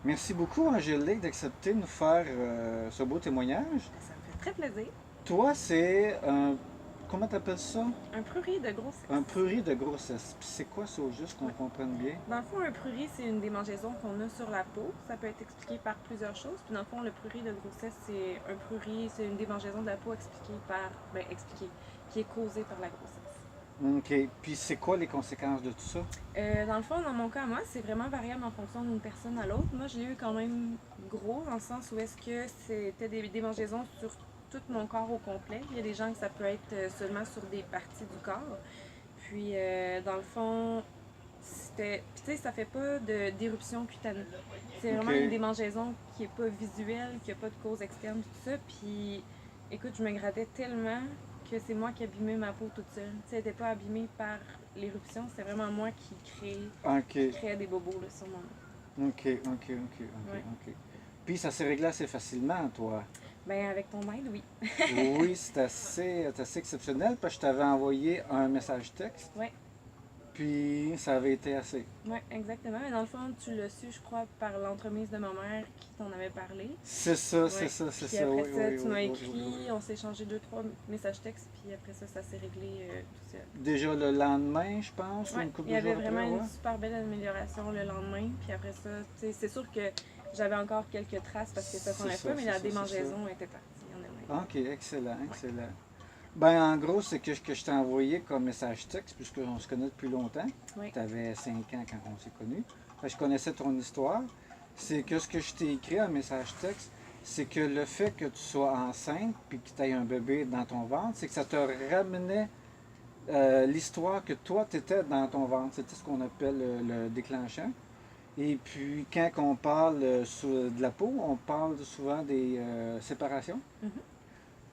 Merci beaucoup, Angélique, d'accepter de nous faire ce beau témoignage. Ça me fait très plaisir. Toi, c'est un... Comment t'appelles ça? Un prurit de Un grossesse. prurit de grossesse. Puis c'est quoi ça, au juste qu'on Ouais. comprenne bien? Dans le fond, un prurit, c'est une démangeaison qu'on a sur la peau. Ça peut être expliqué par plusieurs choses. Puis dans le fond, le prurit de grossesse, c'est un prurit, c'est une démangeaison de la peau expliquée par, expliquée, qui est causée par la grossesse. OK. Puis c'est quoi les conséquences de tout ça? Dans le fond, dans mon cas, moi, c'est vraiment variable en fonction d'une personne à l'autre. Moi, je l'ai eu quand même gros, dans le sens où est-ce que c'était des démangeaisons sur tout mon corps au complet. Il y a des gens que ça peut être seulement sur des parties du corps. Puis, dans le fond, c'était. Puis, tu sais, ça fait pas d'éruption cutanée. C'est vraiment une OK. démangeaison qui est pas visuelle, qui a pas de cause externe, tout ça. Puis, écoute, je me grattais tellement que c'est moi qui abîmais ma peau toute seule. Tu sais, elle était pas abîmée par l'éruption, c'est vraiment moi qui OK. créais des bobos là, sur mon nez. OK. OK. OK. OK. Ouais. OK. Puis ça s'est réglé assez facilement, toi. Ben, avec ton aide, oui. Oui, c'est assez exceptionnel parce que je t'avais envoyé un message texte, Ouais, puis ça avait été assez. ouais, exactement. Mais dans le fond, tu l'as su, je crois, par l'entremise de ma mère qui t'en avait parlé. C'est ça, c'est Ouais. ça, c'est Puis ça. après Oui, ça, oui, tu oui, m'as oui, oui, oui. écrit, on s'est échangé deux, trois messages textes, puis après ça, ça s'est réglé tout seul. Déjà le lendemain, je pense, ou Ouais, une couple il y de avait jours vraiment après, une ouais. super belle amélioration le lendemain. Puis après ça, tu sais, c'est sûr que j'avais encore quelques traces parce que ça C'est s'enlève ça, pas, mais c'est la ça, c'est ça. démangeaison était partie en elle-même. Ok, excellent, Ouais. excellent. Ben, en gros, c'est que je t'ai envoyé comme message texte, puisqu'on se connaît depuis longtemps. Ouais. Tu avais 5 ans quand on s'est connus. Fait que je connaissais ton histoire. C'est que ce que je t'ai écrit en message texte, c'est que le fait que tu sois enceinte puis que tu aies un bébé dans ton ventre, c'est que ça te ramenait l'histoire que toi, tu étais dans ton ventre. C'était ce qu'on appelle le déclenchant. Et puis, quand on parle de la peau, on parle souvent des séparations. Mhm.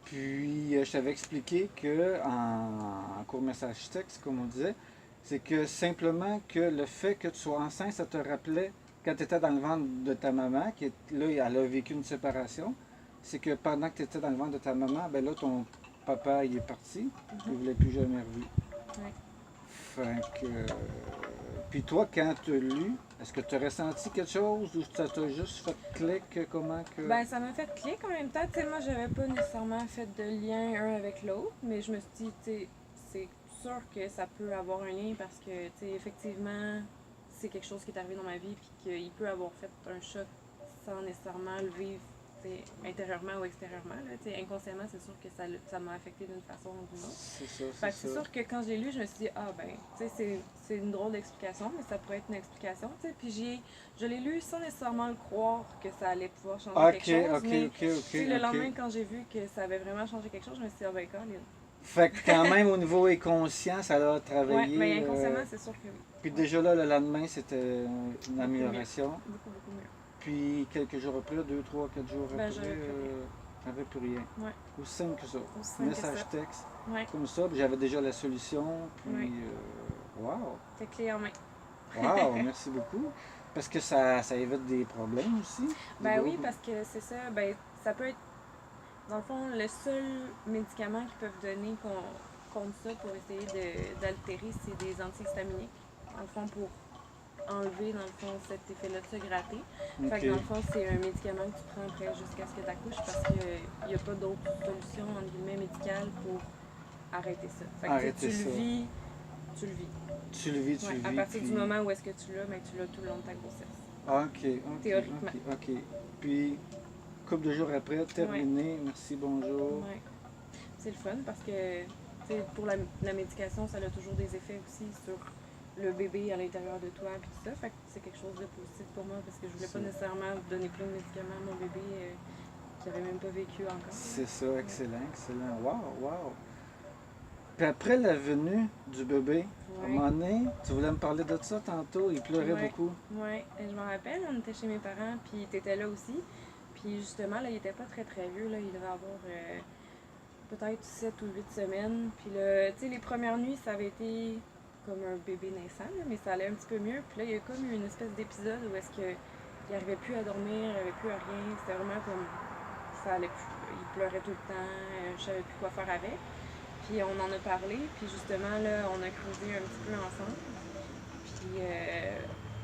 Puis, je t'avais expliqué que, en court message texte, comme on disait, c'est que simplement que le fait que tu sois enceinte, ça te rappelait quand tu étais dans le ventre de ta maman, là, elle a vécu une séparation. C'est que pendant que tu étais dans le ventre de ta maman, ben là, ton papa, il est parti. Il Mhm. ne voulait plus jamais revu. Ouais. Fait que. Puis toi, quand tu as lu, est-ce que tu as ressenti quelque chose ou ça t'a juste fait clic? Comment que. Ben, ça m'a fait clic en même temps. Tu sais, moi, j'avais pas nécessairement fait de lien un avec l'autre, mais je me suis dit, tu sais, c'est sûr que ça peut avoir un lien parce que, tu sais, effectivement, c'est quelque chose qui est arrivé dans ma vie, puis qu'il peut avoir fait un choc sans nécessairement le vivre, tu sais, intérieurement ou extérieurement. Là. Tu sais, inconsciemment, c'est sûr que ça m'a affecté d'une façon ou d'une autre. C'est ça, c'est Fait que c'est ça. sûr que quand je l'ai lu, je me suis dit, ah ben, tu sais, c'est une drôle d'explication, mais ça pourrait être une explication, tu sais. Puis je l'ai lu sans nécessairement le croire que ça allait pouvoir changer Ok, quelque chose, ok, mais, ok, ok, tu sais, le ok. lendemain, quand j'ai vu que ça avait vraiment changé quelque chose, je me suis dit, ah ben, Colin. Fait que quand même au niveau inconscient, ça a Ouais, mais travaillé. inconsciemment, c'est sûr que oui. Puis Ouais, déjà là, le lendemain, c'était une beaucoup mieux. amélioration. Beaucoup, beaucoup mieux. Puis quelques jours après, 2, 3, 4 jours Ben, après, j'avais plus rien. t'avais plus rien. Ouais, Aussi simple que ça. aussi simple que Message ça. texte, Ouais, comme ça, puis j'avais déjà la solution. ouais. Puis, wow! C'est clé en main. Wow, merci beaucoup. Parce que ça évite des problèmes aussi. Des Ben gros. oui, parce que c'est ça, ben, ça peut être, dans le fond, le seul médicament qu'ils peuvent donner contre ça pour essayer d'altérer, c'est des antihistaminiques. Dans le fond, pour enlever, dans le fond, cet effet-là de se gratter. Fait Ok. que dans le fond, c'est un médicament que tu prends après jusqu'à ce que tu accouches parce qu'il n'y a pas d'autre solution, entre guillemets, médicale pour arrêter ça. Fait que tu Arrêtez le ça. vis, tu le vis. Tu Ouais, le à vis, partir du puis. moment où est-ce que tu l'as, ben, tu l'as tout le long de ta grossesse. Ok, ok, Théoriquement. ok, ok. Puis, couple de jours après, Ouais, terminé. Merci, bonjour. ouais. C'est le fun parce que pour la médication, ça a toujours des effets aussi sur le bébé à l'intérieur de toi et tout ça. Fait que c'est quelque chose de positif pour moi parce que je voulais pas C'est nécessairement donner plein de médicaments à mon bébé qui avait même pas vécu encore. c'est ça, Ouais. excellent, excellent. Wow, wow. Puis après la venue du bébé, à un Ouais. moment donné, tu voulais me parler de ça tantôt, il pleurait Ouais. beaucoup. Ouais. Et je m'en rappelle, on était chez mes parents, puis t'étais là aussi. Puis justement, là, il était pas très très vieux, là. Il devait avoir peut-être 7 ou 8 semaines. Puis là, tu sais, les premières nuits, ça avait été comme un bébé naissant, là, mais ça allait un petit peu mieux. Puis là, il y a comme eu une espèce d'épisode où est-ce que il arrivait plus à dormir, il avait plus à rien. C'était vraiment comme ça allait plus. Il pleurait tout le temps, je savais plus quoi faire avec. Puis on en a parlé, puis justement là, on a creusé un petit peu ensemble. Puis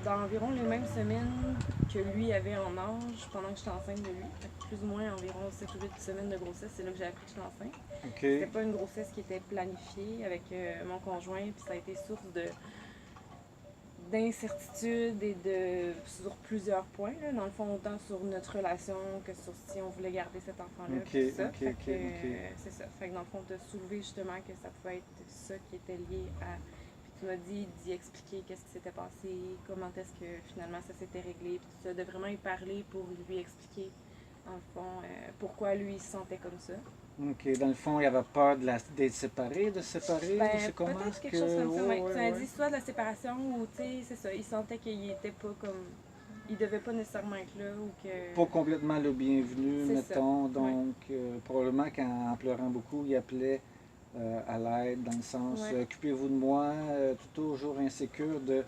dans environ les mêmes semaines que lui avait en âge pendant que j'étais enceinte de lui. Fait que plus ou moins environ 7 ou 8 semaines de grossesse, c'est là que j'ai appris que j'étais enceinte. C'était OK. pas une grossesse qui était planifiée avec mon conjoint, puis ça a été source d'incertitude et sur plusieurs points, là, dans le fond, autant sur notre relation que sur si on voulait garder cet enfant-là. OK, Puis tout ça. OK, Fait OK, que, OK. c'est ça. Fait que dans le fond, tu as soulevé justement que ça pouvait être ça qui était lié à. Puis tu m'as dit d'y expliquer qu'est-ce qui s'était passé, comment est-ce que finalement ça s'était réglé, puis tout ça, de vraiment y parler pour lui expliquer, dans le fond, pourquoi lui il se sentait comme ça. OK. Dans le fond, il avait peur d'être séparé, de se séparer, Ben, ou c'est comment peut-être est-ce quelque chose comme ça. Ouais, Ouais. ouais, Tu m'as ouais. dit soit de la séparation ou, tu sais, c'est ça. Il sentait qu'il était pas comme. Il devait pas nécessairement être là ou que. Pas complètement le bienvenu, C'est mettons. ça. Donc, probablement qu'en pleurant beaucoup, il appelait à l'aide, dans le sens Ouais. occupez-vous de moi, toujours insécure de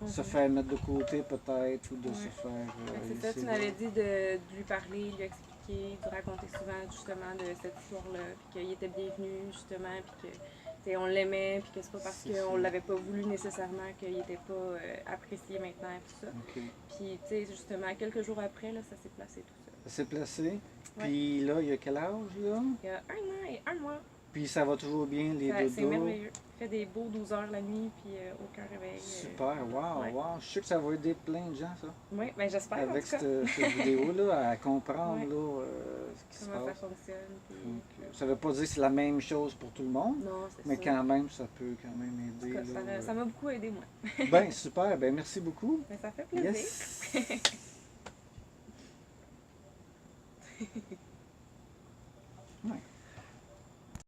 se faire mettre de côté peut-être, ou de Ouais. se faire. Fait que c'est ça, laisser tu là. m'avais dit de lui parler, lui expliquer, de raconter souvent justement de cette histoire-là, puis qu'il était bienvenu justement, puis que tu sais, on l'aimait, puis que c'est pas parce C'est qu'on ça. l'avait pas voulu nécessairement qu'il était pas apprécié maintenant et tout ça. OK. Puis tu sais, justement, quelques jours après, là, ça s'est placé tout ça. Ça s'est placé. Puis là, il y a quel âge, là? Il y a 1 an et 1 mois. Puis ça va toujours bien, les C'est dodos? merveilleux. Il fait des beaux 12 heures la nuit, puis aucun réveil. Super, wow, ouais. wow. Je suis sûr que ça va aider plein de gens, ça. Oui, ben j'espère en Avec tout cas. cette vidéo-là, à comprendre Ouais. là, ce qui se Comment ça passe. fonctionne. Puis... Donc, ça ne veut pas dire que c'est la même chose pour tout le monde, Non, c'est mais ça. quand même, ça peut quand même En tout aider. cas, là. ça m'a beaucoup aidé, moi. Ben, super, ben merci beaucoup. Mais ça fait plaisir. Yes!